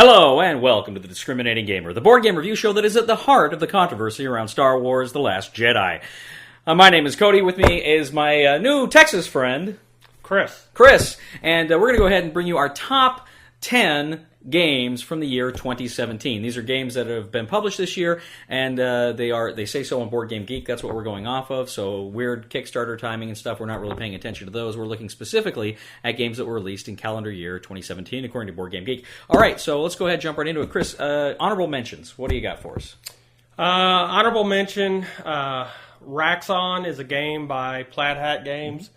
Hello, and welcome to the Discriminating Gamer, the board game review show that is at the heart of the controversy around Star Wars The Last Jedi. My name is Cody. With me is my new Texas friend, Chris. And we're going to go ahead and bring you our top 10 games from the year 2017. These are games that have been published this year, and they say so on Board Game Geek. That's what we're going off of. So weird Kickstarter timing and stuff, we're not really paying attention to those. We're looking specifically at games that were released in calendar year 2017, according to Board Game Geek. All right, so let's go ahead and jump right into it. Chris, honorable mentions. What do you got for us? Honorable mention, Raxon is a game by Plaid Hat Games.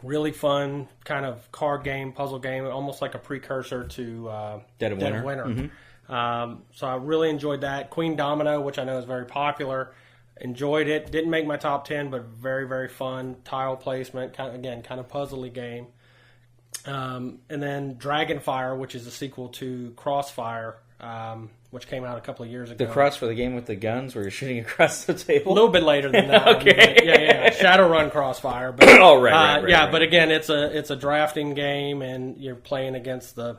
Really fun kind of card game, puzzle game, almost like a precursor to Dead of Winter. Mm-hmm. So I really enjoyed that. Queen Domino, which I know is very popular, enjoyed it. Didn't make my top 10, but very, very fun. Tile placement, kind of puzzly game. And then Dragonfire, which is a sequel to Crossfire, which came out a couple of years ago. The cross for the game with the guns where you're shooting across the table? A little bit later than that. Okay. Yeah. Shadowrun Crossfire. But, right. But again, it's a drafting game, and you're playing against the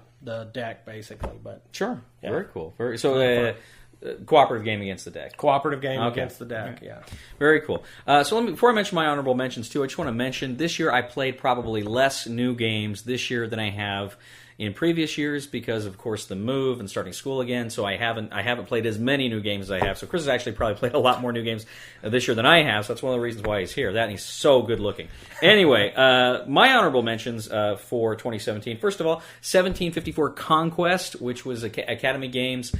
deck, basically. But Sure. Yeah. Very cool. Cooperative game against the deck. Cooperative game against the deck, yeah. Very cool. So before I mention my honorable mentions, too, I just want to mention this year I played probably less new games this year than I have in previous years because, of course, the move and starting school again. So I haven't played as many new games as I have. So Chris has actually probably played a lot more new games this year than I have. So that's one of the reasons why he's here. That and he's so good looking. Anyway, my honorable mentions for 2017. First of all, 1754 Conquest, which was Academy Games.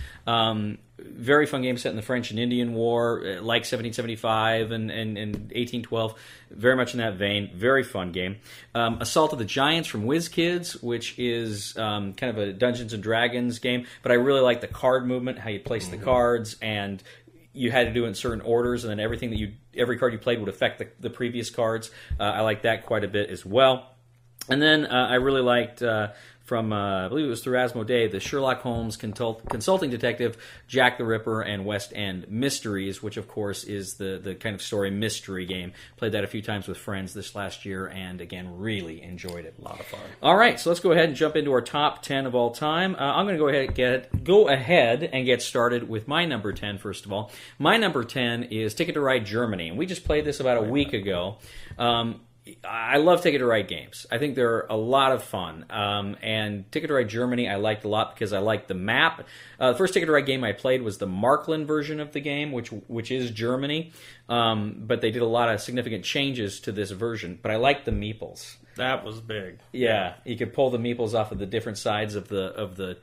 Very fun game set in the French and Indian War, like 1775 and 1812. Very much in that vein. Very fun game. Assault of the Giants from WizKids, which is kind of a Dungeons and Dragons game. But I really like the card movement, how you place the cards, and you had to do it in certain orders, and then every card you played would affect the previous cards. I like that quite a bit as well. And then I really liked from, I believe it was through Asmodee, the Sherlock Holmes Consulting Detective, Jack the Ripper, and West End Mysteries, which, of course, is the kind of story mystery game. Played that a few times with friends this last year, and, again, really enjoyed it. A lot of fun. All right, so let's go ahead and jump into our top 10 of all time. I'm going to go ahead and get started with my number 10, first of all. My number 10 is Ticket to Ride Germany, and we just played this about a week ago. I love Ticket to Ride games. I think they're a lot of fun. And Ticket to Ride Germany I liked a lot because I liked the map. The first Ticket to Ride game I played was the Markland version of the game, which is Germany. But they did a lot of significant changes to this version. But I liked the meeples. That was big. Yeah, you could pull the meeples off of the different sides of the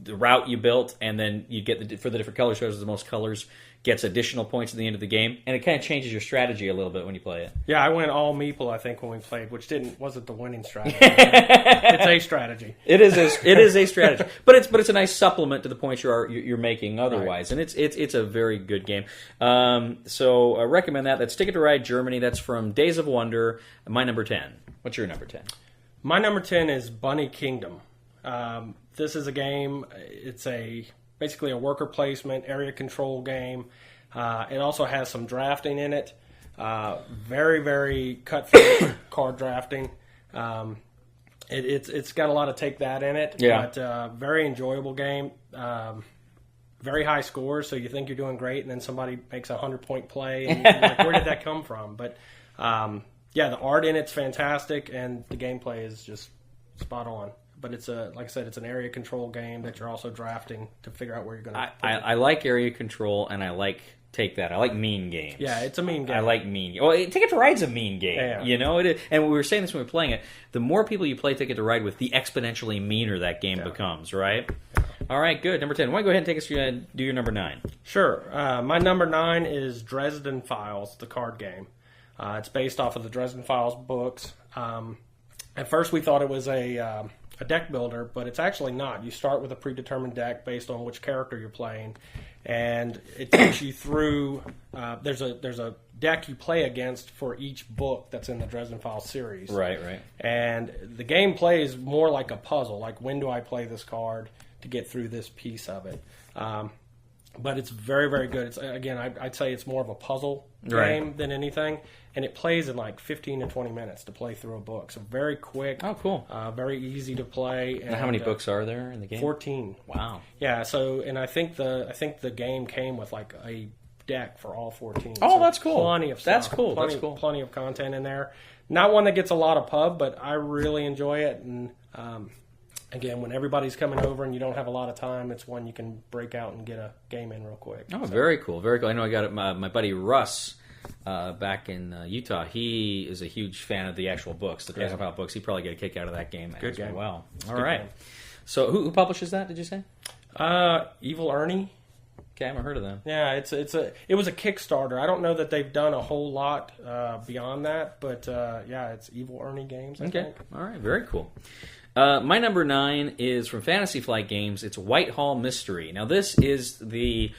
route you built, and then you get for the different colors, shows the most colors gets additional points at the end of the game, and it kind of changes your strategy a little bit when you play it. Yeah, I went all meeple, I think, when we played, which wasn't the winning strategy. It's a strategy. It is a strategy, but it's a nice supplement to the points you're making otherwise, right. And it's a very good game. So I recommend that. That's Ticket to Ride Germany. That's from Days of Wonder. My number 10. What's your number 10? My number 10 is Bunny Kingdom. This is a game. It's basically a worker placement, area control game. It also has some drafting in it. Very, very cutthroat card drafting. It's got a lot of take that in it. Yeah. But very enjoyable game. Very high scores, so you think you're doing great, and then somebody makes a 100-point play, and you're like, where did that come from? But the art in it's fantastic, and the gameplay is just spot on. But it's like I said, it's an area control game that you're also drafting to figure out where you're going to. I like area control, and I like take that. I like mean games. Yeah, it's a mean game. I like mean. Well, Ticket to Ride's a mean game. Yeah. You know it is. And we were saying this when we were playing it. The more people you play Ticket to Ride with, the exponentially meaner that game becomes. Right. Yeah. All right. Good. Number 10. Why don't you go ahead and take us through do your number 9? Sure. My number 9 is Dresden Files, the card game. It's based off of the Dresden Files books. At first, we thought it was a deck builder, but it's actually not. You start with a predetermined deck based on which character you're playing, and it takes you through. There's a deck you play against for each book that's in the Dresden Files series. Right. And the game plays more like a puzzle. Like, when do I play this card to get through this piece of it? But it's very, very good. It's, again, I'd say it's more of a puzzle game than anything. and it plays in like 15 to 20 minutes to play through a book. So very quick. Oh, cool. Very easy to play. And how many books are there in the game? 14. Wow. Yeah. So, and I think the game came with like a deck for all 14. Oh, so that's cool. Plenty of stuff. That's cool. Plenty of content in there. Not one that gets a lot of pub, but I really enjoy it. And again, when everybo's coming over and you don't have a lot of time, it's one you can break out and get a game in real quick. Oh, so. Very cool. Very cool. I know I got it. My buddy Russ back in Utah, he is a huge fan of the actual books, the Dresden File books. He'd probably get a kick out of that game as well. All right. Game. So who publishes that, did you say? Evil Ernie. Okay, I haven't heard of them. Yeah, it was a Kickstarter. I don't know that they've done a whole lot beyond that, but it's Evil Ernie Games, I think. All right, very cool. My number 9 is from Fantasy Flight Games. It's Whitehall Mystery. Now, this is the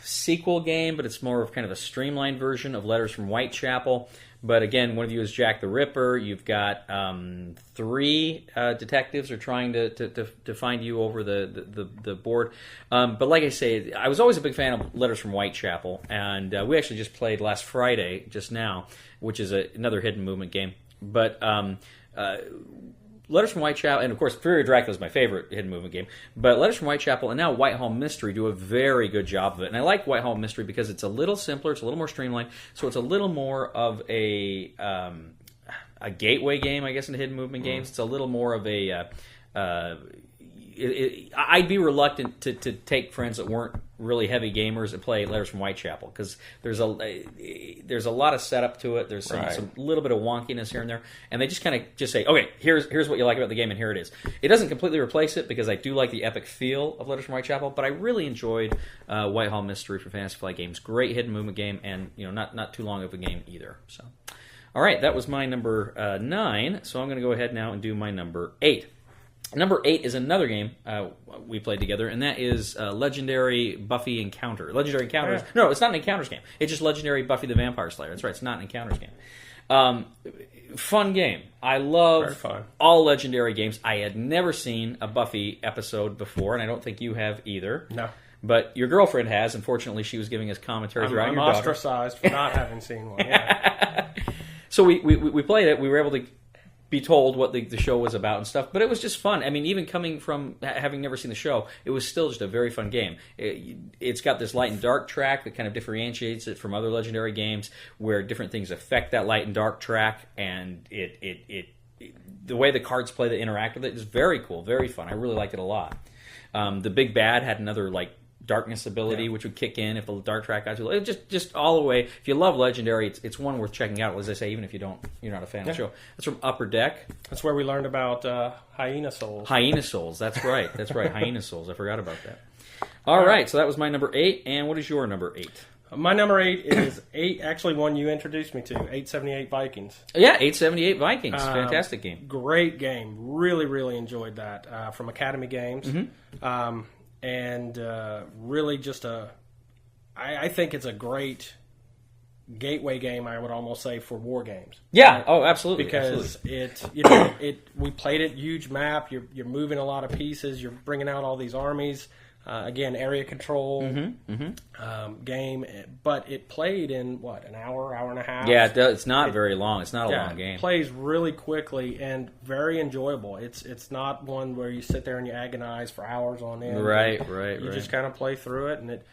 sequel game, but it's more of kind of a streamlined version of Letters from Whitechapel. But again, one of you is Jack the Ripper. You've got 3 detectives are trying to find you over the board. But like I say, I was always a big fan of Letters from Whitechapel, and we actually just played last Friday, just now, which is another hidden movement game. But Letters from Whitechapel, and of course, Fury of Dracula is my favorite hidden movement game, but Letters from Whitechapel and now Whitehall Mystery do a very good job of it. And I like Whitehall Mystery because it's a little simpler, it's a little more streamlined, so it's a little more of a gateway game, I guess, into hidden movement games. It's a little more of a... I'd be reluctant to take friends that weren't really heavy gamers and play Letters from Whitechapel because there's a lot of setup to it. There's some little bit of wonkiness here and there, and they just kind of just say, okay, here's what you like about the game, and here it is. It doesn't completely replace it because I do like the epic feel of Letters from Whitechapel, but I really enjoyed Whitehall Mystery for Fantasy Flight Games. Great hidden movement game, and not too long of a game either. So, all right, that was my number 9. So I'm going to go ahead now and do my number 8. Number 8 is another game we played together, and that is Legendary Buffy Encounter. Legendary Encounters. No, it's not an Encounters game. It's just Legendary Buffy the Vampire Slayer. That's right. It's not an Encounters game. Fun game. I love all Legendary games. I had never seen a Buffy episode before, and I don't think you have either. No. But your girlfriend has. Unfortunately, she was giving us commentary throughout your daughter. I'm ostracized for not having seen one. Yeah. So we played it. We were able to be told what the show was about and stuff, but it was just fun. I mean, even coming from having never seen the show, it was still just a very fun game. It's got this light and dark track that kind of differentiates it from other Legendary games where different things affect that light and dark track, and the way the cards play that interact with it is very cool, very fun. I really liked it a lot. The Big Bad had another darkness ability, which would kick in if the dark track got too low. Just all the way. If you love Legendary, it's one worth checking out. As I say, even if you're not a fan of the show. That's from Upper Deck. That's where we learned about Hyena Souls. Hyena Souls. That's right. Hyena Souls. I forgot about that. All right. So that was my number 8. And what is your number 8? My number 8 is actually one you introduced me to. 878 Vikings. Yeah, 878 Vikings. Fantastic game. Great game. Really, really enjoyed that from Academy Games. Mm-hmm. And really just I think it's a great gateway game, I would almost say, for war games. Yeah, oh, absolutely. Because we played it, huge map, you're moving a lot of pieces, you're bringing out all these armies. Again, area control game, but it played in, an hour and a half? Yeah, it's not very long. It's not a long game. It plays really quickly and very enjoyable. It's not one where you sit there and you agonize for hours on end. Right. You just kind of play through it, and it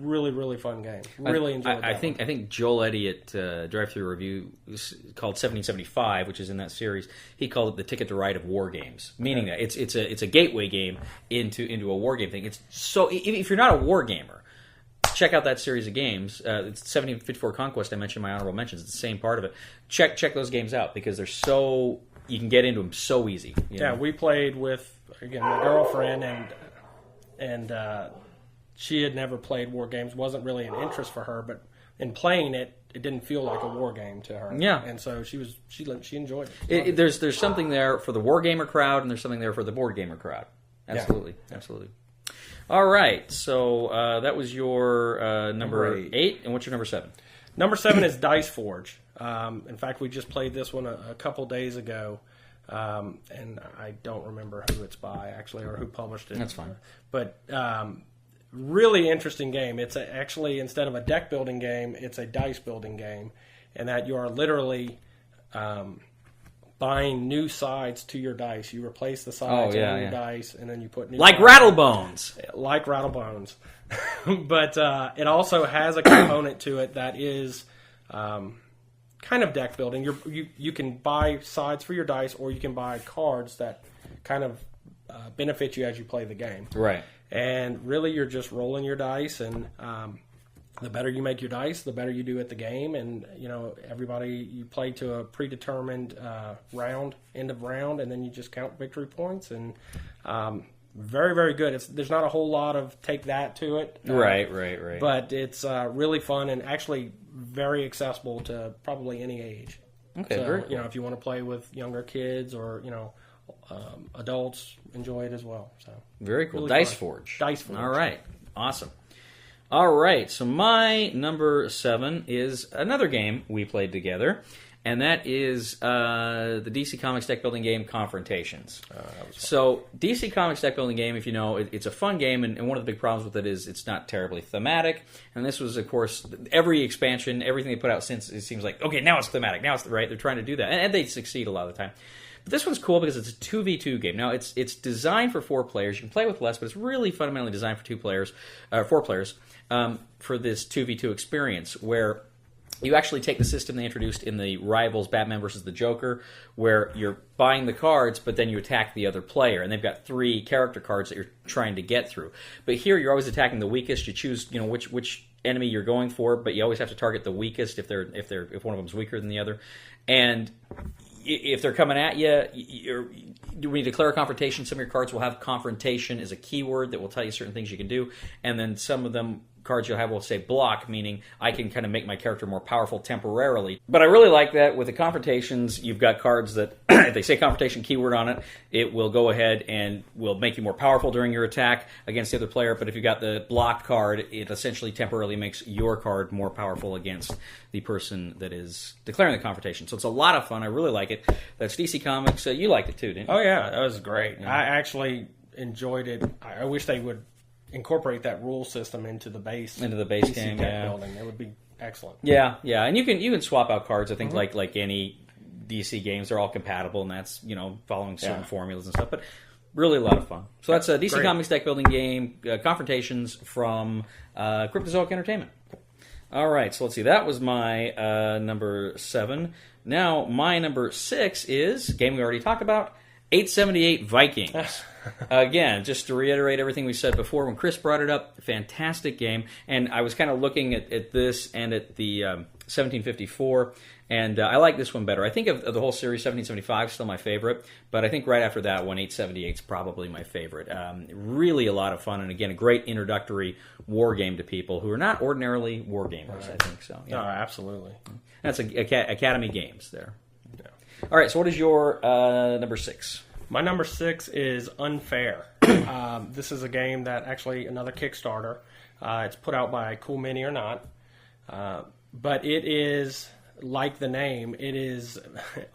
really, really fun game. Really enjoyed it. I think Joel Eddy at Drive Thru Review called 1775, which is in that series. He called it the ticket to ride of war games, meaning that it's a gateway game into a war game thing. It's so if you're not a war gamer, check out that series of games. It's 1754 Conquest. I mentioned in my honorable mentions. It's the same part of it. Check those games out because they're so you can get into them so easy. You know? We played with my girlfriend and. She had never played war games, wasn't really an interest for her, but in playing it, it didn't feel like a war game to her. Yeah. And so she enjoyed it. There's something there for the war gamer crowd, and there's something there for the board gamer crowd. Absolutely. Yeah. Absolutely. All right, so that was your number 8, and what's your number 7? Number 7 is Dice Forge. In fact, we just played this one a couple days ago. And I don't remember who it's by, actually, or who published it. That's fine. But really interesting game. It's actually, instead of a deck building game, it's a dice building game. and that you are literally buying new sides to your dice. You replace the sides on your dice, and then you put new like sides. Rattlebones. Like Rattlebones. But it also has a component to it that is kind of deck building. You can buy sides for your dice, or you can buy cards that kind of benefit you as you play the game. Right. And really, you're just rolling your dice, and the better you make your dice, the better you do at the game. And, you play to a predetermined round, end of round, and then you just count victory points. And very, very good. There's not a whole lot of take that to it. Right. But it's really fun and actually very accessible to probably any age. Okay, so, very cool. If you want to play with younger kids or, adults, enjoy it as well. So very cool. Really Dice fun. Forge. Dice Forge. All right. Awesome. All right. So my number 7 is another game we played together, and that is the DC Comics deck building game Confrontations. So DC Comics deck building game, if you know, it's a fun game, and one of the big problems with it is it's not terribly thematic. And this was, of course, every expansion, everything they put out since, it seems like, okay, now it's thematic, now it's right. They're trying to do that, and they succeed a lot of the time. But this one's cool because it's a 2v2 game. Now, it's designed for 4 players. You can play with less, but it's really fundamentally designed for 4 players, for this 2v2 experience, where you actually take the system they introduced in the Rivals Batman versus the Joker, where you're buying the cards, but then you attack the other player, and they've got 3 character cards that you're trying to get through. But here, you're always attacking the weakest. You choose, which enemy you're going for, but you always have to target the weakest if one of them's weaker than the other, and if they're coming at you, when you declare a confrontation, some of your cards will have confrontation as a keyword that will tell you certain things you can do, and then some of them cards you'll have will say block, meaning I can kind of make my character more powerful temporarily. But I really like that with the confrontations, you've got cards that, if they say confrontation keyword on it, it will go ahead and will make you more powerful during your attack against the other player. But if you got the blocked card, it essentially temporarily makes your card more powerful against the person that is declaring the confrontation. So it's a lot of fun. I really like it. That's DC Comics. You liked it too, didn't you? Oh, yeah. That was great. Yeah. I actually enjoyed it. I wish they would incorporate that rule system into the base game. Deck building. It would be excellent. Yeah, and you can swap out cards. I think like any DC games, they're all compatible, and that's following certain formulas and stuff. But really a lot of fun. So that's a DC Comics deck building game, Confrontations from Cryptozoic Entertainment. All right, so let's see. That was my number 7. Now my number 6 is a game we already talked about. 878 Vikings. Again, just to reiterate everything we said before, when Chris brought it up, fantastic game. And I was kind of looking at this and at the 1754, and I like this one better. I think of the whole series, 1775 is still my favorite, but I think right after that one, 878 is probably my favorite. Really a lot of fun, and again, a great introductory war game to people who are not ordinarily war gamers, I think so. Yeah. Oh, absolutely. That's Academy Games there. All right, so what is your number 6? My number 6 is Unfair. This is a game that actually another Kickstarter. It's put out by Cool Mini or Not, but it is like the name. It is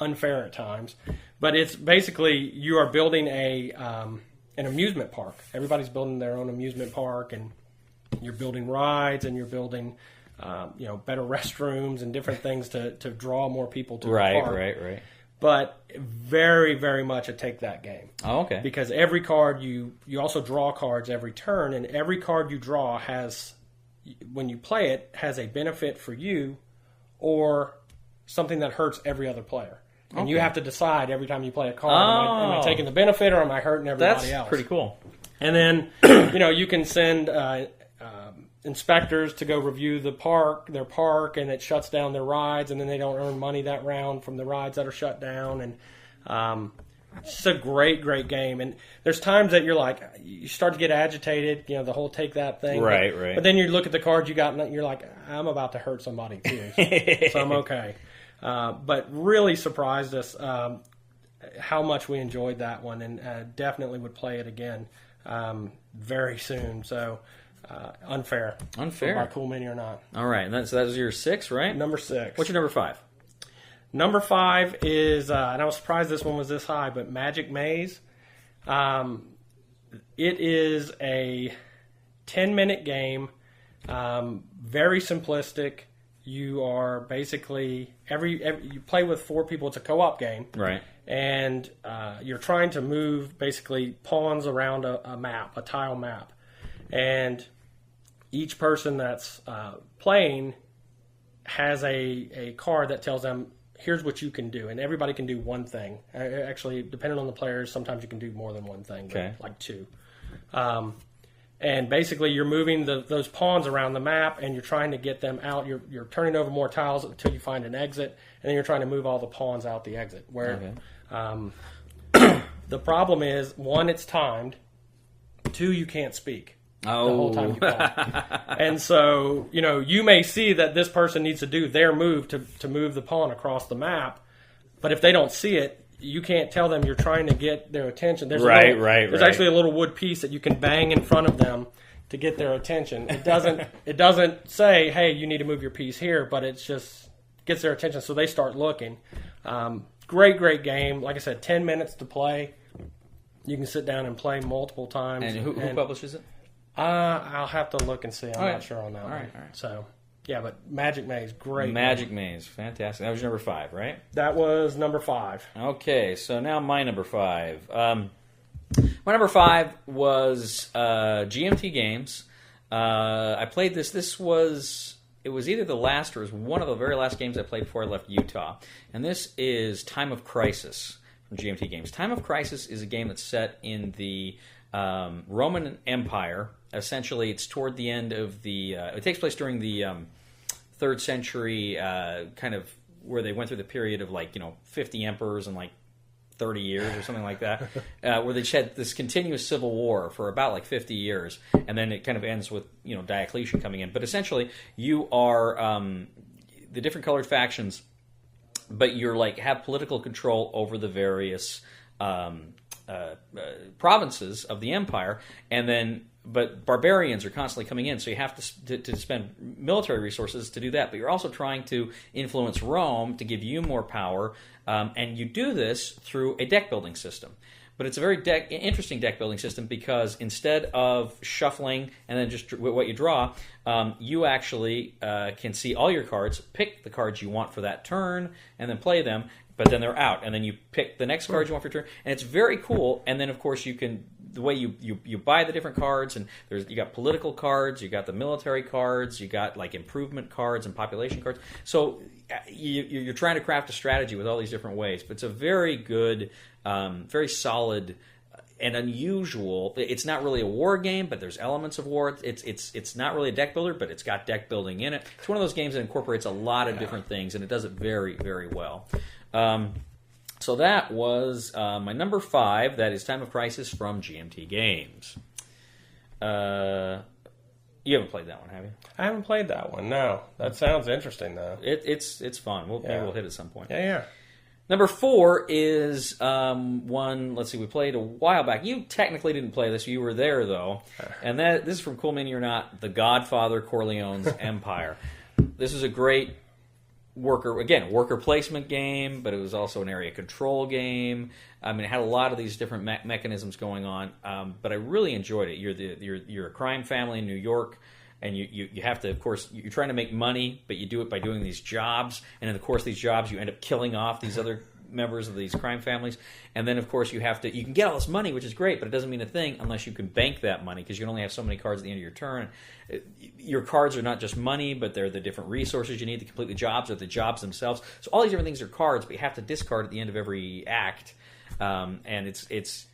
unfair at times, but it's basically you are building an amusement park. Everybody's building their own amusement park, and you're building rides, and you're building better restrooms and different things to draw more people to the park. Right. But very, very much a take that game. Oh, okay. Because every card, you also draw cards every turn, and every card you draw has, when you play it, has a benefit for you or something that hurts every other player. And you have to decide every time you play a card, am I taking the benefit or am I hurting everybody else? That's pretty cool. And then, you can send inspectors to go review their park, and it shuts down their rides, and then they don't earn money that round from the rides that are shut down. And it's a great, great game. And there's times that you start to get agitated, the whole take that thing. Right. But then you look at the cards you got, and you're like, I'm about to hurt somebody too, so I'm okay. But really surprised us how much we enjoyed that one, and definitely would play it again very soon. So. Unfair. By Cool Mini or Not. All right, and that was your 6, right? Number 6. What's your number 5? Number 5 is, and I was surprised this one was this high, but Magic Maze. It is a 10-minute game, very simplistic. you are basically you play with 4 people. It's a co-op game, Right. and you're trying to move basically pawns around a map, a tile map, and each person that's playing has a card that tells them, here's what you can do, and everybody can do one thing. Actually, depending on the players, sometimes you can do more than one thing, Okay. like 2. And basically, you're moving those pawns around the map, and you're trying to get them out. You're turning over more tiles until you find an exit, and then you're trying to move all the pawns out the exit. Where the problem is, 1, it's timed. 2, you can't speak the whole time you pawn. And so, you may see that this person needs to do their move to move the pawn across the map, but if they don't see it, you can't tell them you're trying to get their attention. There's There's actually a little wood piece that you can bang in front of them to get their attention. It doesn't say, hey, you need to move your piece here, but it just gets their attention, so they start looking. Great game. Like I said, 10 minutes to play. You can sit down and play multiple times. And who publishes it? I'll have to look and see. I'm All right. not sure on that one. All right. So, yeah, but Magic Maze, great. Magic Maze, fantastic. That was your number 5, right? That was number 5. Okay, so now my number 5. My number 5 was GMT Games. I played this. It was either the last or it was one of the very last games I played before I left Utah. And this is Time of Crisis from GMT Games. Time of Crisis is a game that's set in the Roman Empire. Essentially, it's toward the end of the... it takes place during the 3rd century, kind of where they went through the period of 50 emperors and 30 years or something like that, where they just had this continuous civil war for about 50 years, and then it kind of ends with Diocletian coming in. But essentially, you are the different colored factions, but you're have political control over the various provinces of the empire, and then. But barbarians are constantly coming in, so you have to spend military resources to do that. But you're also trying to influence Rome to give you more power, and you do this through a deck building system. But it's a very interesting deck building system because instead of shuffling and then just what you draw, you actually can see all your cards, pick the cards you want for that turn, and then play them. But then they're out, and then you pick the next cards you want for your turn, and it's very cool. And then, of course, you can the way you buy the different cards, and you got political cards, you got the military cards, you got improvement cards and population cards. So you're trying to craft a strategy with all these different ways. But it's a very good, very solid and unusual. It's not really a war game, but there's elements of war. It's not really a deck builder, but it's got deck building in it. It's one of those games that incorporates a lot of different things, and it does it very, very well. So that was my number 5. That is Time of Crisis from GMT Games. You haven't played that one, have you? I haven't played that one. No, that sounds interesting though. It's fun. Maybe we'll hit it at some point. Yeah. Number 4 is one. Let's see. We played a while back. You technically didn't play this. You were there though, and this is from Cool Mini or Not. The Godfather Corleone's Empire. This is a great worker placement game, but it was also an area control game. I mean, it had a lot of these different mechanisms going on, but I really enjoyed it. You're a crime family in New York, and you have to, of course, you're trying to make money, but you do it by doing these jobs, and in the course of these jobs, you end up killing off these other members of these crime families, and then of course you can get all this money, which is great, but it doesn't mean a thing unless you can bank that money, because you can only have so many cards at the end of your turn. Your cards are not just money, but they're the different resources you need to complete the jobs, or the jobs themselves. So all these different things are cards, but you have to discard at the end of every act, and it's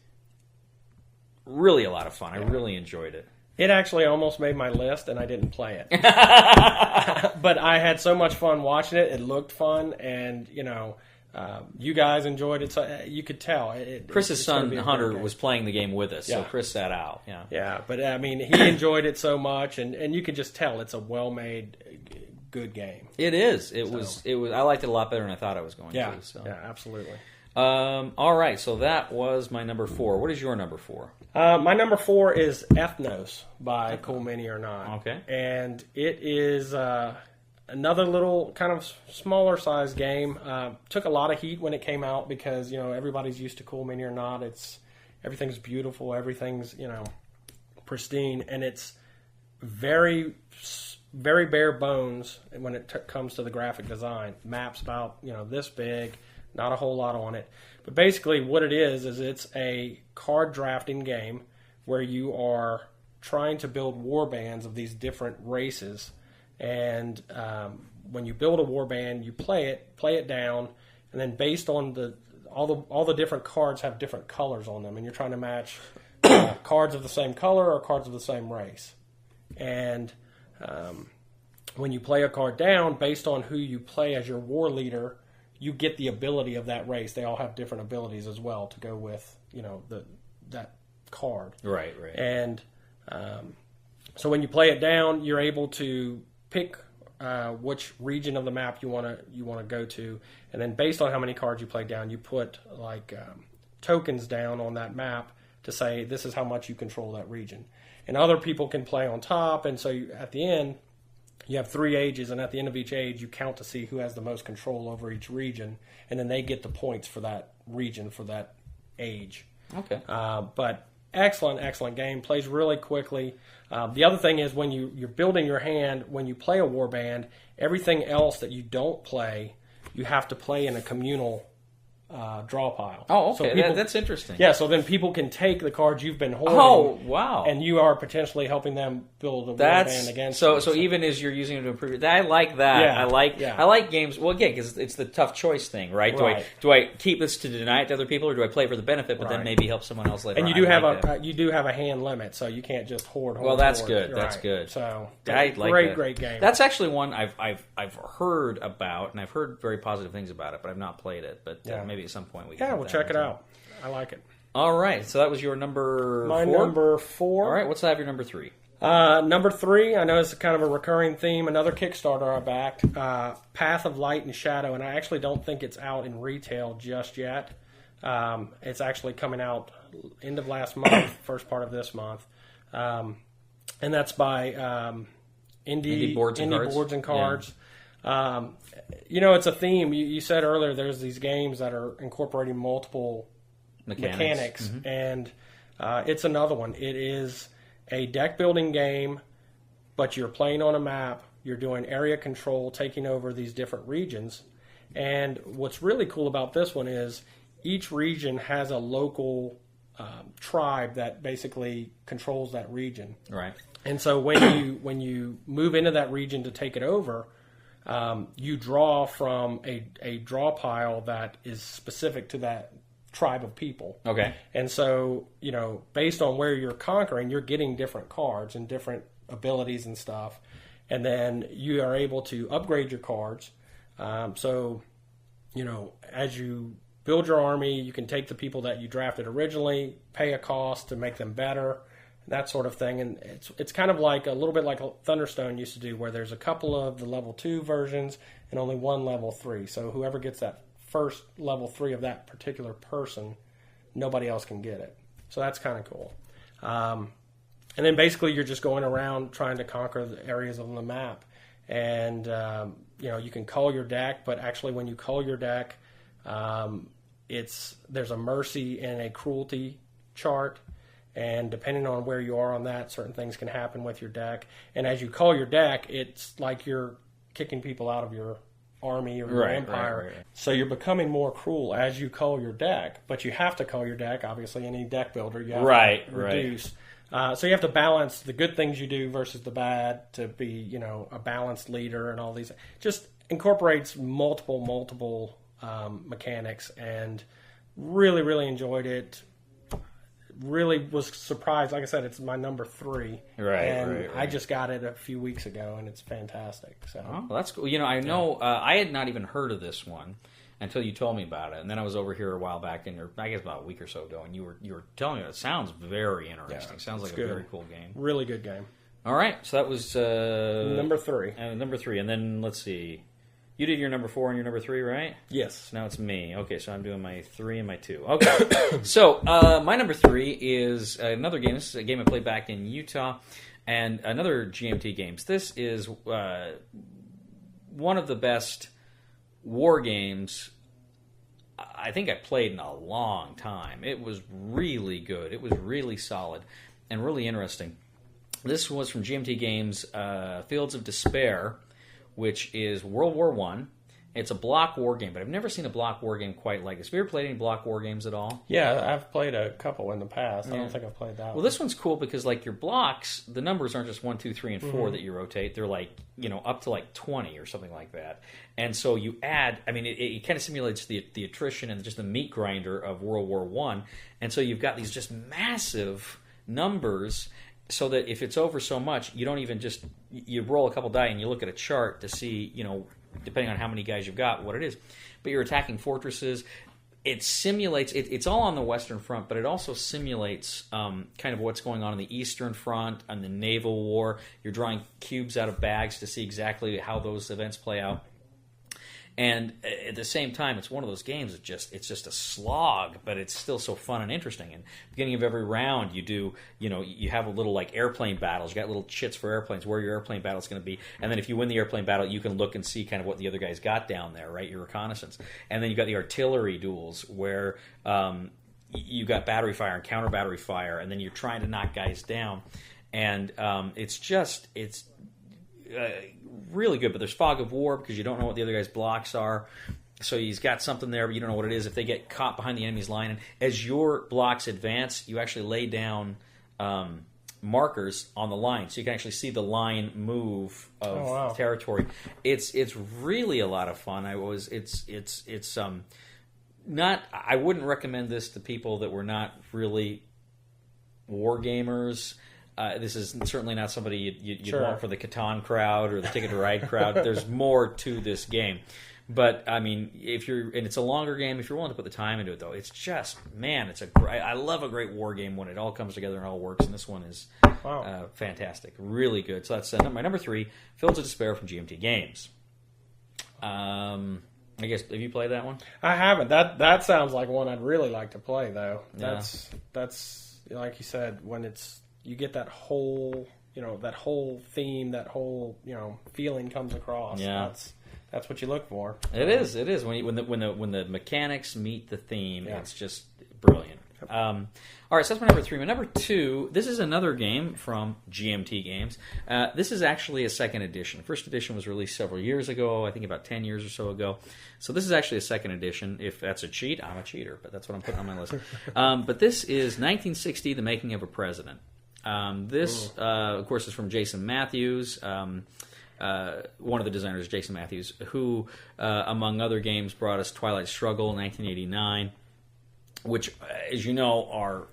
really a lot of fun. I really enjoyed it. It actually almost made my list, and I didn't play it. But I had so much fun watching it. It looked fun, and you guys enjoyed it, so you could tell. Chris's son Hunter was playing the game with us, so Chris sat out. Yeah, but I mean, he enjoyed it so much, and you could just tell it's a well-made, good game. It is. It was. I liked it a lot better than I thought I was going to. So. Yeah, absolutely. All right, so that was my number 4. What is your number 4? My number 4 is ETHNOS by Cool Mini or Not. Okay. And it is another little kind of smaller size game. Took a lot of heat when it came out because everybody's used to Cool Mini or Not. Everything's beautiful, everything's pristine, and it's very very bare bones when it comes to the graphic design. Maps about this big, not a whole lot on it. But basically, what it is it's a card drafting game where you are trying to build war bands of these different races, and when you build a war band, you play it down, and then based on all the different cards have different colors on them, and you're trying to match cards of the same color or cards of the same race. And when you play a card down, based on who you play as your war leader, you get the ability of that race. They all have different abilities as well to go with that card. Right. And so when you play it down, you're able to pick which region of the map you want to go to, and then based on how many cards you play down, you put tokens down on that map to say this is how much you control that region. And other people can play on top, and so at the end, you have 3 ages, and at the end of each age, you count to see who has the most control over each region, and then they get the points for that region for that age. Okay. But excellent game. Plays really quickly. The other thing is when you're building your hand, when you play a warband, everything else that you don't play, you have to play in a communal draw pile. Oh, okay. So people, that's interesting. Yeah, so then people can take the cards you've been holding. Oh, wow. And you are potentially helping them build a warband against so. them. So even as you're using it to improve, I like that. Yeah, I like games. Well, again, because it's the tough choice thing, right? Do I keep this to deny it to other people, or do I play for the benefit, but then maybe help someone else later? And on? you do have a hand limit, so you can't just hoard. Well, that's good. That's good. So great game. That's actually one I've heard about, and I've heard very positive things about it, but I've not played it. But maybe at some point we can. We'll check it out. I like it. All right, so that was your number 4? My number 4. All right, what's that have your number 3? Number 3, I know it's kind of a recurring theme. Another Kickstarter I backed, Path of Light and Shadow, and I actually don't think it's out in retail just yet. It's actually coming out end of last month, first part of this month. And that's by Indie Boards and Cards. Yeah. It's a theme. You said earlier there's these games that are incorporating multiple mechanics. Mm-hmm. And it's another one. It is a deck building game, but you're playing on a map. You're doing area control, taking over these different regions. And what's really cool about this one is each region has a local tribe that basically controls that region. Right. And so when you move into that region to take it over, you draw from a draw pile that is specific to that tribe of people. Okay. And so, based on where you're conquering, you're getting different cards and different abilities and stuff. And then you are able to upgrade your cards. So, as you build your army, you can take the people that you drafted originally, pay a cost to make them better, that sort of thing. And it's kind of like a little bit like Thunderstone used to do, where there's a couple of the level 2 versions and only one level 3. So whoever gets that first level 3 of that particular person, nobody else can get it. So that's kind of cool. And then basically you're just going around trying to conquer the areas on the map. And, you can cull your deck, but actually when you cull your deck, there's a mercy and a cruelty chart. And depending on where you are on that, certain things can happen with your deck. And as you cull your deck, it's like you're kicking people out of your army or your empire. Right. So you're becoming more cruel as you cull your deck. But you have to cull your deck. Obviously, any deck builder, you have to reduce. So you have to balance the good things you do versus the bad to be, a balanced leader and all these. Just incorporates multiple mechanics, and really, really enjoyed it. Really was surprised. Like I said, it's my number 3. Right. I just got it a few weeks ago, and it's fantastic. So that's cool. I know I had not even heard of this one until you told me about it, and then I was over here a while back, or I guess about a week or so ago, and you were telling me it sounds very interesting. Yeah, sounds like good. A very cool game. Really good game. All right, so that was number 3. Number 3, and then let's see. You did your number 4 and your number 3, right? Yes. So now it's me. Okay, so I'm doing my 3 and my 2. Okay. So my number 3 is another game. This is a game I played back in Utah, and another GMT games. This is one of the best war games I think I played in a long time. It was really good. It was really solid and really interesting. This was from GMT Games, Fields of Despair, which is World War One. It's a block war game, but I've never seen a block war game quite like this. Have you ever played any block war games at all? Yeah, I've played a couple in the past. I don't think I've played that one. Well, this one's cool because, like, your blocks, the numbers aren't just 1, 2, 3, and 4 that you rotate. They're, like, up to, like, 20 or something like that. And so you add, I mean, it kind of simulates the attrition and just the meat grinder of World War One. And so you've got these just massive numbers so that if it's over so much, you don't even just, you roll a couple die and you look at a chart to see, depending on how many guys you've got, what it is. But you're attacking fortresses. It simulates, it's all on the Western Front, but it also simulates kind of what's going on the Eastern Front and the Naval War. You're drawing cubes out of bags to see exactly how those events play out. And at the same time, it's one of those games that it's just a slog, but it's still so fun and interesting. And beginning of every round, you have a little like airplane battles. You got little chits for airplanes, where your airplane battle is going to be. And then if you win the airplane battle, you can look and see kind of what the other guys got down there, right? Your reconnaissance. And then you got the artillery duels where you got battery fire and counter battery fire, and then you're trying to knock guys down. And it's really good, but there's fog of war because you don't know what the other guy's blocks are. So he's got something there, but you don't know what it is. If they get caught behind the enemy's line, and as your blocks advance, you actually lay down markers on the line, so you can actually see the line move of territory. It's really a lot of fun. I wouldn't recommend this to people that were not really war gamers. This is certainly not somebody you'd want for the Catan crowd or the Ticket to Ride crowd. There's more to this game. But, I mean, and it's a longer game, if you're willing to put the time into it, though, it's just, man, I love a great war game when it all comes together and all works, and this one is fantastic. Really good. So that's my number 3, Fields of Despair from GMT Games. I guess, have you played that one? I haven't. That sounds like one I'd really like to play, though. That's like you said, when you get that whole theme, that whole feeling comes across. Yeah. That's what you look for. It is. When the mechanics meet the theme, it's just brilliant. All right, so that's my number 3. My number 2, this is another game from GMT Games. This is actually a second edition. First edition was released several years ago, I think about 10 years or so ago. So this is actually a second edition. If that's a cheat, I'm a cheater, but that's what I'm putting on my list. But this is 1960, The Making of a President. This, of course, is from Jason Matthews. One of the designers, Jason Matthews, who, among other games, brought us Twilight Struggle in 1989, which, as you know,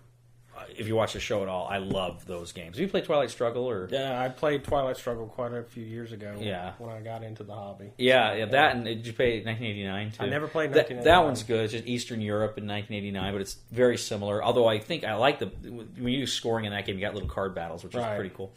if you watch the show at all, I love those games. Have you played Twilight Struggle? Or? Yeah, I played Twilight Struggle quite a few years ago when I got into the hobby. Yeah, that, and did you play 1989 too? I never played 1989. That one's good. It's just Eastern Europe in 1989, but it's very similar. Although I think I like when you do scoring in that game, you got little card battles, which is pretty cool.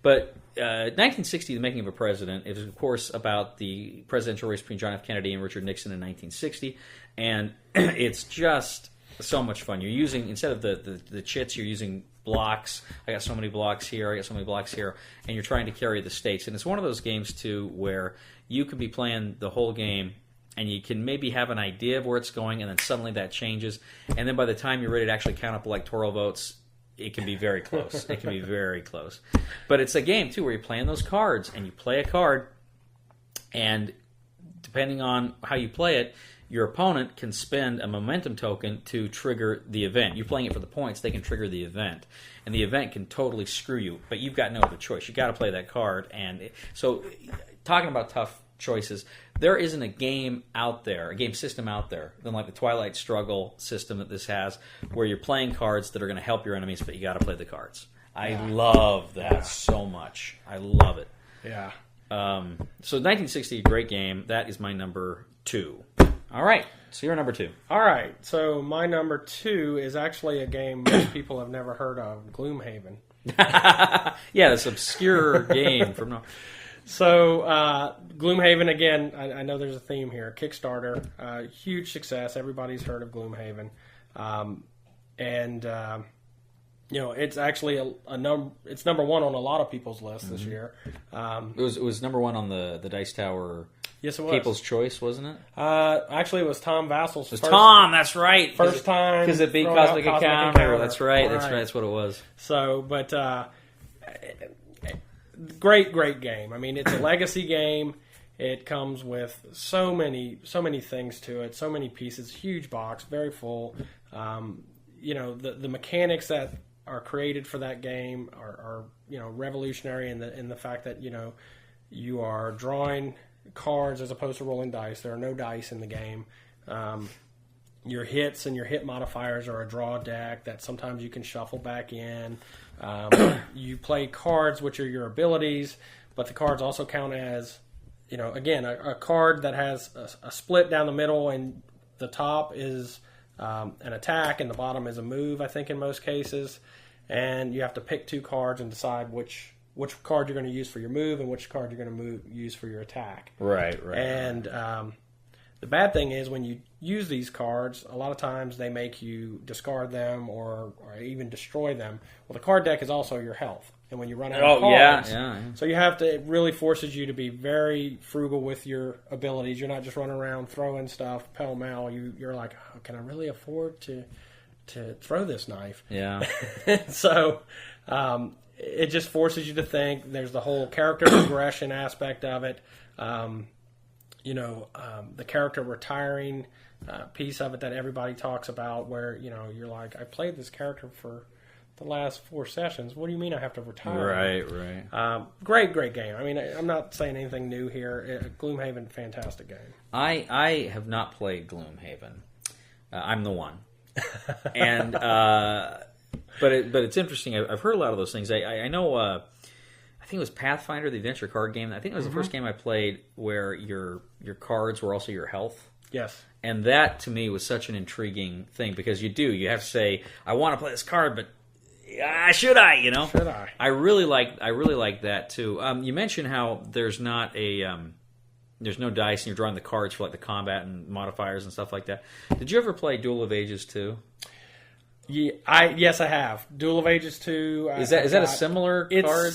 But 1960, The Making of a President, is, of course, about the presidential race between John F. Kennedy and Richard Nixon in 1960. And it's just so much fun. You're using, instead of the chits, you're using blocks. I got so many blocks here, I got so many blocks here. And you're trying to carry the states. And it's one of those games, too, where you could be playing the whole game and you can maybe have an idea of where it's going, and then suddenly that changes. And then by the time you're ready to actually count up electoral votes, it can be very close. It can be very close. But it's a game, too, where you're playing those cards, and you play a card, and depending on how you play it, your opponent can spend a momentum token to trigger the event. You're playing it for the points, they can trigger the event. And the event can totally screw you, but you've got no other choice. You've got to play that card. So, talking about tough choices, there isn't a game out there, a game system out there, than like the Twilight Struggle system that this has, where you're playing cards that are going to help your enemies, but you got to play the cards. I love that so much. I love it. Yeah. So 1960, great game. That is my number 2. All right. So you're number 2. All right. So my number 2 is actually a game most people have never heard of, Gloomhaven. Yeah, this obscure game from. So, Gloomhaven, again, I know there's a theme here. Kickstarter, huge success. Everybody's heard of Gloomhaven. It's actually it's number 1 on a lot of people's lists this year. It was number 1 on the Dice Tower. Yes, it was. People's Choice, wasn't it? Actually, it was Tom Vassel's first. Tom, that's right. First time. Because it beat Cosmic Encounter. That's right. That's what it was. So, but great game. I mean, it's a legacy game. It comes with so many things to it, so many pieces, huge box, very full. The mechanics that are created for that game are revolutionary in the fact that you are drawing cards as opposed to rolling dice. There are no dice in the game. Your hits and your hit modifiers are a draw deck that sometimes you can shuffle back in. You play cards, which are your abilities, but the cards also count as, again, a card that has a split down the middle, and the top is an attack and the bottom is a move, I think, in most cases. And you have to pick 2 cards and decide which card you're going to use for your move and which card you're going to use for your attack. Right. And the bad thing is when you use these cards, a lot of times they make you discard them or even destroy them. Well, the card deck is also your health. And when you run out of cards, so you have to, it really forces you to be very frugal with your abilities. You're not just running around throwing stuff pell-mell. You're like, oh, can I really afford to throw this knife? Yeah. So it just forces you to think. There's the whole character progression aspect of it. The character retiring piece of it that everybody talks about, where you're like, I played this character for the last 4 sessions. What do you mean I have to retire? Right. Great game. I mean, I'm not saying anything new here. Gloomhaven, fantastic game. I have not played Gloomhaven. I'm the one, and but it's interesting. I've heard a lot of those things. I know. I think it was Pathfinder, the adventure card game. I think it was the first game I played where your cards were also your health. Yes. And that, to me, was such an intriguing thing, because you have to say, I want to play this card, but should I? Should I? I really like that too. You mentioned how there's not there's no dice, and you're drawing the cards for like the combat and modifiers and stuff like that. Did you ever play Duel of Ages 2? Yeah, yes, I have. Duel of Ages 2. Is that a similar card?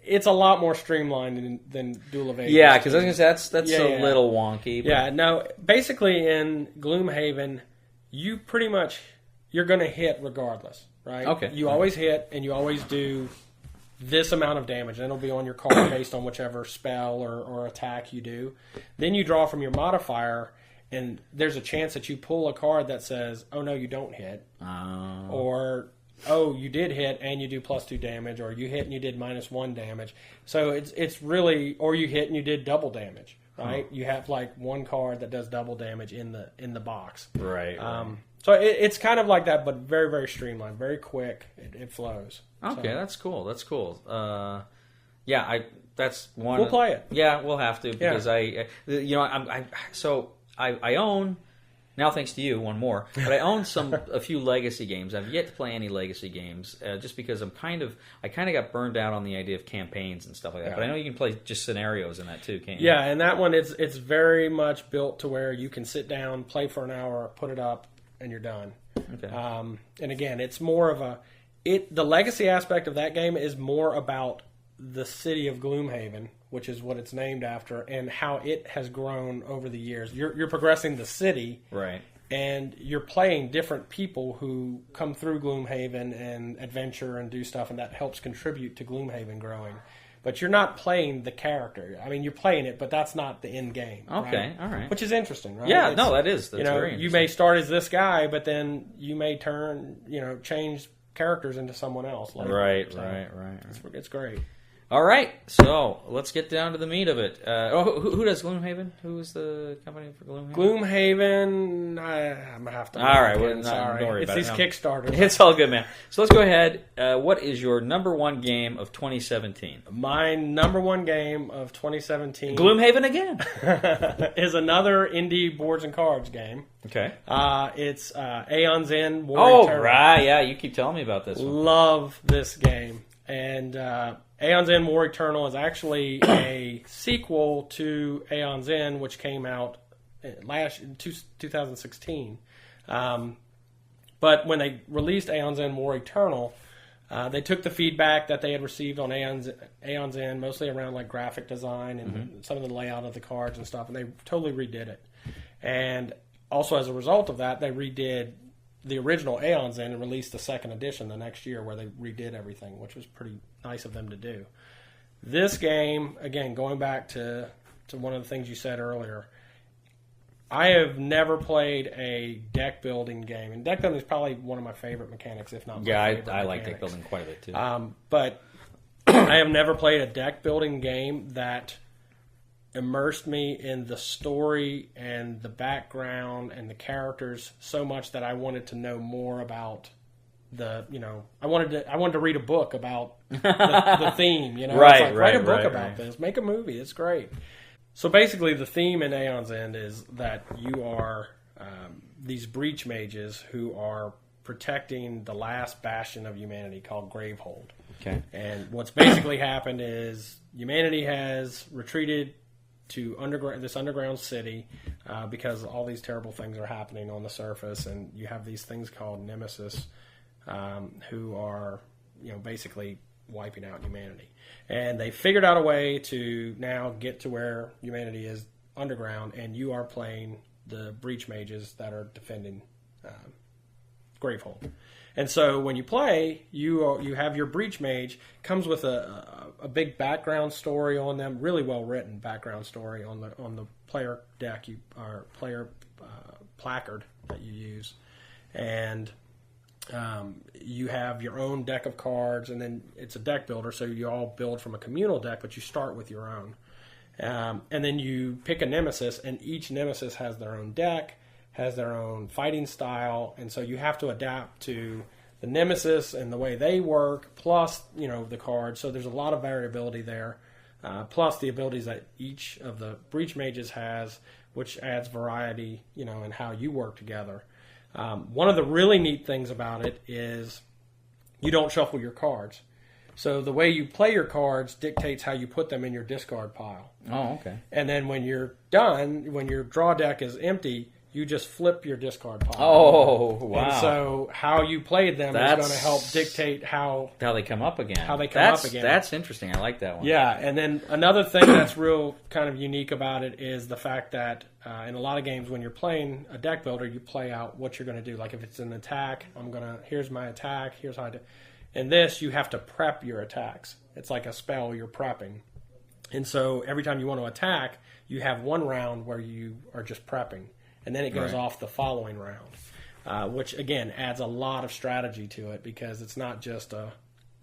It's a lot more streamlined than Duel of Ages. Yeah, because I was going to say that's a little wonky. But... Yeah, no. Basically, in Gloomhaven, you're going to hit regardless, right? Okay. You always hit, and you always do this amount of damage. And it'll be on your card based on whichever spell or attack you do. Then you draw from your modifier, and there's a chance that you pull a card that says, "Oh no, you don't hit," or "Oh, you did hit and you do +2 damage," or "You hit and you did -1 damage." So it's really, or you hit and you did double damage, right? You have like one card that does double damage in the box, right? So it's kind of like that, but very, very streamlined, very quick. It flows. Okay, that's cool. That's cool. That's one. We'll play it. Yeah, we'll have to, because I own. Now, thanks to you, one more. But I own a few legacy games. I've yet to play any legacy games, just because I kind of got burned out on the idea of campaigns and stuff like that. Yeah. But I know you can play just scenarios in that too, can't you? Yeah, and that one it's very much built to where you can sit down, play for an hour, put it up, and you're done. Okay. And again, it's more of the legacy aspect of that game is more about the city of Gloomhaven, which is what it's named after, and how it has grown over the years. You're progressing the city, right? And you're playing different people who come through Gloomhaven and adventure and do stuff, and that helps contribute to Gloomhaven growing. But you're not playing the character. I mean, you're playing it, but that's not the end game. Okay, right? All right. Which is interesting, right? Yeah, that's very interesting. You may start as this guy, but then you may change characters into someone else. Later. Right. It's great. All right, so let's get down to the meat of it. Who does Gloomhaven? Who is the company for Gloomhaven? Gloomhaven, I'm going to have to... All right, sorry. Don't worry about it. It's these Kickstarters. It's all good, man. So let's go ahead. What is your number one game of 2017? My number one game of 2017... Gloomhaven again? is another indie boards and cards game. Okay. It's Aeon's End War Eternal. Oh, right, yeah, you keep telling me about this one. Love this game. And... Aeon's End War Eternal is actually a sequel to Aeon's End, which came out in 2016. But when they released Aeon's End War Eternal, they took the feedback that they had received on Aeon's End, mostly around like graphic design and some of the layout of the cards and stuff, and they totally redid it. And also as a result of that, they redid the original AEON'S in and released the second edition the next year where they redid everything, which was pretty nice of them to do. This game, again, going back to one of the things you said earlier, I have never played a deck building game, and deck building is probably one of my favorite mechanics, if not my favorite. I like deck building quite a bit too. But I have never played a deck building game that immersed me in the story and the background and the characters so much that I wanted to know more about I wanted to read a book about the theme. Right, write a book about this, make a movie. It's great. So basically, the theme in Aeon's End is that you are these breach mages who are protecting the last bastion of humanity called Gravehold. Okay. And what's basically happened is humanity has retreated to this underground city because all these terrible things are happening on the surface, and you have these things called nemesis who are basically wiping out humanity. And they figured out a way to now get to where humanity is underground, and you are playing the breach mages that are defending Gravehold. And so when you play, you have your breach mage, comes with a big background story on them, really well written background story on the player deck or player placard that you use, and you have your own deck of cards, and then it's a deck builder, so you all build from a communal deck, but you start with your own. And then you pick a nemesis, and each nemesis has their own deck, has their own fighting style, and so you have to adapt to the nemesis and the way they work, plus the cards. So there's a lot of variability there, plus the abilities that each of the breach mages has, which adds variety, in how you work together. One of the really neat things about it is you don't shuffle your cards. So the way you play your cards dictates how you put them in your discard pile. Oh, okay. And then when you're done, when your draw deck is empty, you just flip your discard pile. Oh, wow. And so how you played them is going to help dictate how they come up again. That's interesting. I like that one. Yeah, and then another thing that's real kind of unique about it is the fact that in a lot of games when you're playing a deck builder, you play out what you're going to do. Like if it's an attack, here's my attack, here's how I do. In this, you have to prep your attacks. It's like a spell you're prepping. And so every time you want to attack, you have one round where you are just prepping. And then it goes off the following round, which, again, adds a lot of strategy to it because it's not just a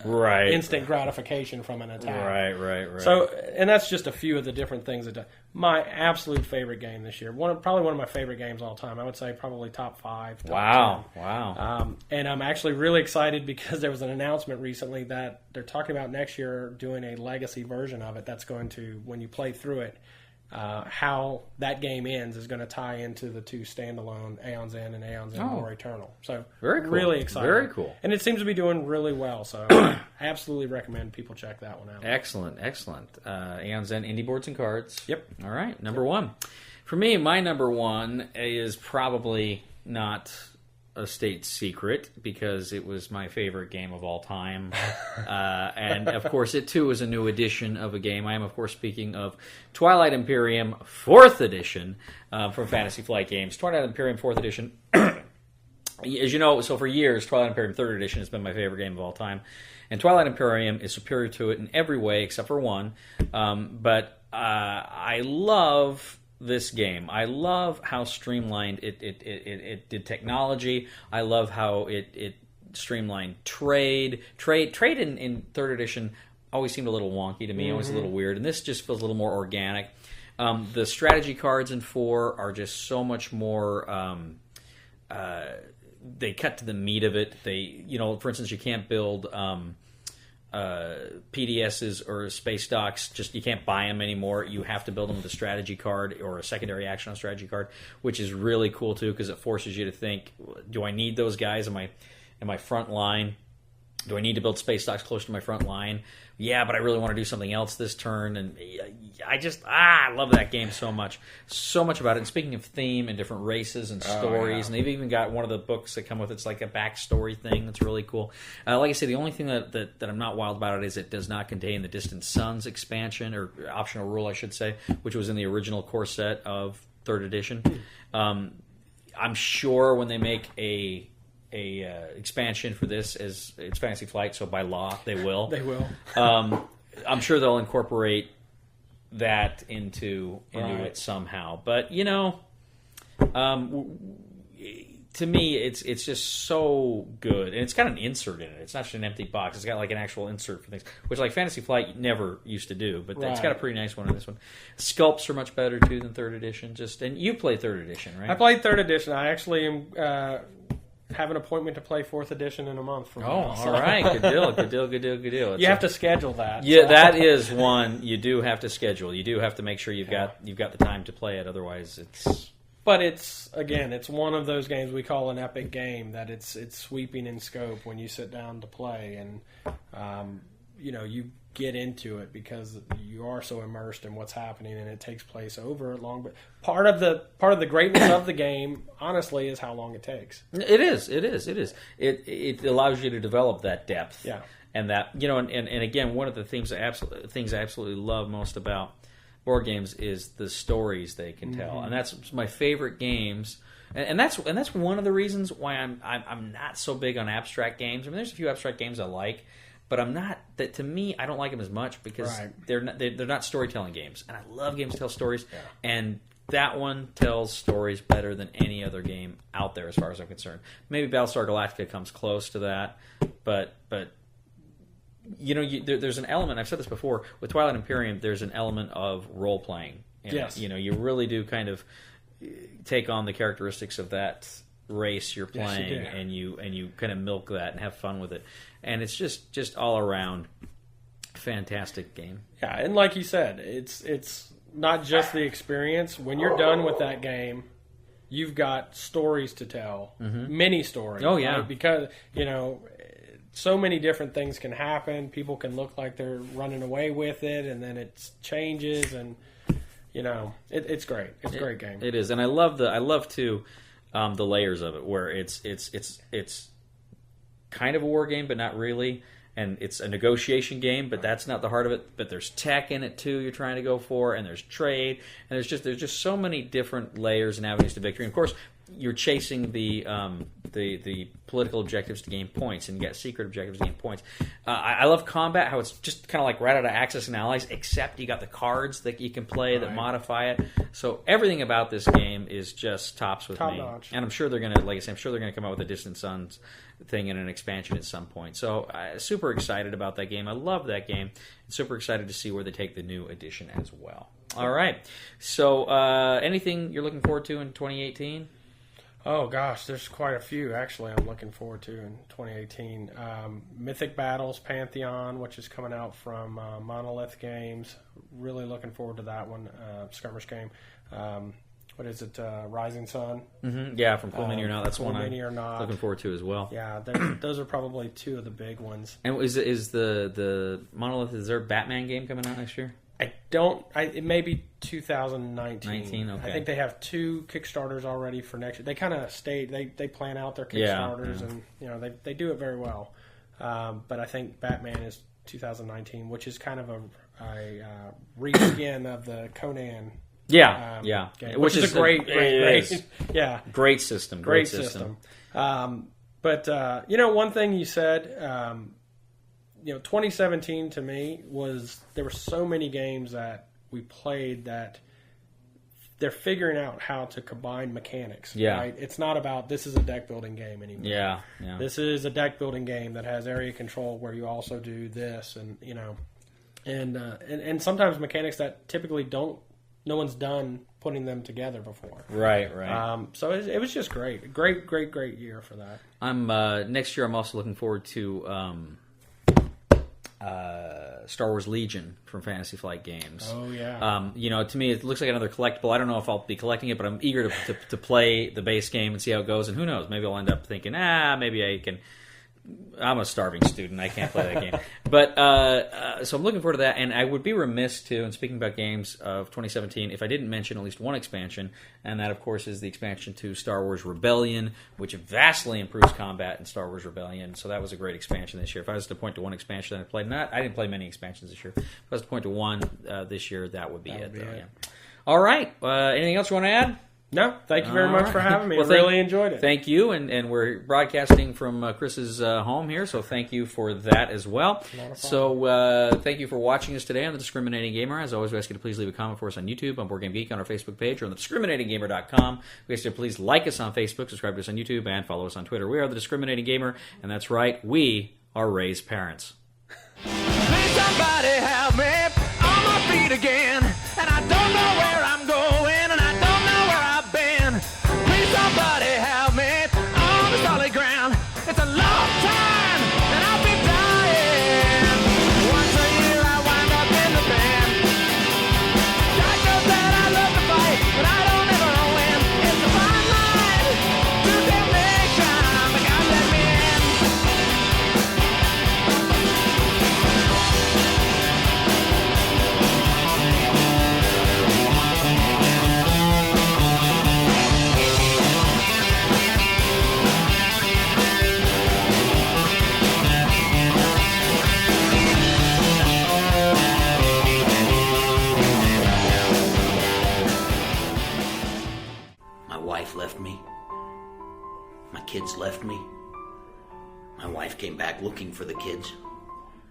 instant gratification from an attack. Right. So, and that's just a few of the different things that my absolute favorite game this year. Probably one of my favorite games all time. I would say probably top 5. Top 10. Wow. And I'm actually really excited because there was an announcement recently that they're talking about next year doing a legacy version of it that's going to, when you play through it, how that game ends is going to tie into the two standalone Aeon's End and Aeon's End More Eternal. So very cool. Really excited. Very cool. And it seems to be doing really well. So I absolutely recommend people check that one out. Excellent. Aeon's End Indie Boards and Cards. Yep. All right. Number one. For me, my number one is probably not a state secret because it was my favorite game of all time. And, of course, it, too, is a new edition of a game. I am, of course, speaking of Twilight Imperium 4th Edition from Fantasy Flight Games. Twilight Imperium 4th Edition. As you know, so for years, Twilight Imperium 3rd Edition has been my favorite game of all time. And Twilight Imperium is superior to it in every way except for one. But I love this game. I love how streamlined it did technology. I love how it streamlined trade. Trade in 3rd edition always seemed a little wonky to me, always a little weird, and this just feels a little more organic. The strategy cards in 4 are just so much more they cut to the meat of it. They, for instance, you can't build PDSs or space docks, you can't buy them anymore. You have to build them with a strategy card or a secondary action on a strategy card, which is really cool too because it forces you to think, do I need those guys in my front line? Do I need to build space docks close to my front line? Yeah, but I really want to do something else this turn. And I love that game so much. So much about it. And speaking of theme and different races and stories, and they've even got one of the books that come with it's like a backstory thing that's really cool. Like I say, the only thing that I'm not wild about it is it does not contain the Distant Suns expansion, or optional rule, I should say, which was in the original core set of 3rd edition. I'm sure when they make a expansion for this, as it's Fantasy Flight, so by law they will. They will. I'm sure they'll incorporate that into it somehow. But to me, it's just so good, and it's got an insert in it. It's not just an empty box. It's got like an actual insert for things, which like Fantasy Flight never used to do. But it's got a pretty nice one in this one. Sculpts are much better too than third edition. And you play third edition, right? I played third edition. I actually am have an appointment to play fourth edition in a month from now. All right, good deal. You have to schedule that. Yeah, that is one you do have to schedule. You do have to make sure you've got the time to play it. Otherwise, it's. But it's one of those games we call an epic game, that it's sweeping in scope when you sit down to play, and you get into it because you are so immersed in what's happening, and it takes place over a long. But part of the greatness of the game, honestly, is how long it takes. It is. It allows you to develop that depth. Yeah. And that and again, one of the things I absolutely love most about board games is the stories they can tell, and that's my favorite games, and that's one of the reasons why I'm not so big on abstract games. I mean, there's a few abstract games I like, but I'm not. That to me, I don't like them as much because they're not storytelling games, and I love games that tell stories, and that one tells stories better than any other game out there, as far as I'm concerned. Maybe Battlestar Galactica comes close to that, but. There's an element, I've said this before, with Twilight Imperium, there's an element of role-playing. Yes. You really do kind of take on the characteristics of that race you're playing, and you kind of milk that and have fun with it. And it's just all around fantastic game. Yeah, and like you said, it's not just the experience. When you're done with that game, you've got stories to tell, many stories. Oh, yeah. Right? Because, so many different things can happen. People can look like they're running away with it, and then it changes, and it's great. It's a great game. It is, and I love too the layers of it, where it's kind of a war game, but not really, and it's a negotiation game, but that's not the heart of it. But there's tech in it too. You're trying to go for, and there's trade, and there's just so many different layers and avenues to victory. And of course, you're chasing the political objectives to gain points, and you get secret objectives to gain points. I love combat, how it's just kind of like right out of Axis and Allies, except you got the cards that you can play that modify it. So everything about this game is just tops with me. Notch. And I'm sure they're gonna, like I said, come out with a Distant Suns thing and an expansion at some point. So super excited about that game. I love that game. Super excited to see where they take the new edition as well. All right. So anything you're looking forward to in 2018? Oh, gosh, there's quite a few, actually, I'm looking forward to in 2018. Mythic Battles Pantheon, which is coming out from Monolith Games. Really looking forward to that one. Skirmish game. What is it? Rising Sun? Mm-hmm. Yeah, from Cool Mini or Not. That's one I'm looking forward to as well. Yeah, those are probably two of the big ones. And is the Monolith, is there a Batman game coming out next year? It may be 2019. 19, okay. I think they have 2 Kickstarters already for next year. They kind of they plan out their Kickstarters, and they do it very well. But I think Batman is 2019, which is kind of a reskin of the Conan. Game, which is a great great system. Great system. But one thing you said. 2017 to me there were so many games that we played that they're figuring out how to combine mechanics. Yeah. Right? It's not about this is a deck building game anymore. Yeah. This is a deck building game that has area control where you also do this, and sometimes mechanics that typically no one's done putting them together before. Right. So it was just great. Great year for that. Next year I'm also looking forward to Star Wars Legion from Fantasy Flight Games. Oh, yeah. To me, it looks like another collectible. I don't know if I'll be collecting it, but I'm eager to play the base game and see how it goes. And who knows, maybe I'll end up thinking, maybe I can... I'm a starving student. I can't play that game. But so I'm looking forward to that. And I would be remiss too, and speaking about games of 2017, if I didn't mention at least one expansion, and that, of course, is the expansion to Star Wars Rebellion, which vastly improves combat in Star Wars Rebellion. So that was a great expansion this year. If I was to point to one expansion that I played, I didn't play many expansions this year. If I was to point to one this year, that would be it. Yeah. All right. Anything else you want to add? No, thank you very much for having me. Well, I really enjoyed it. Thank you, and we're broadcasting from Chris's home here, so thank you for that as well. So thank you for watching us today on The Discriminating Gamer. As always, we ask you to please leave a comment for us on YouTube, on Board Game Geek, on our Facebook page, or on thediscriminatinggamer.com. We ask you to please like us on Facebook, subscribe to us on YouTube, and follow us on Twitter. We are The Discriminating Gamer, and that's right, we are Ray's parents. Please somebody help me on my feet again, and I don't know where I'm going, and I don't know where I've been. Please somebody help me on the solid ground. It's a long time, and I'll be dying. Once a year I wind up in the band. God knows that I love to fight, but I don't ever win. It's a fine line to damnation, but God let me in. My wife left me. My kids left me. My wife came back looking for the kids.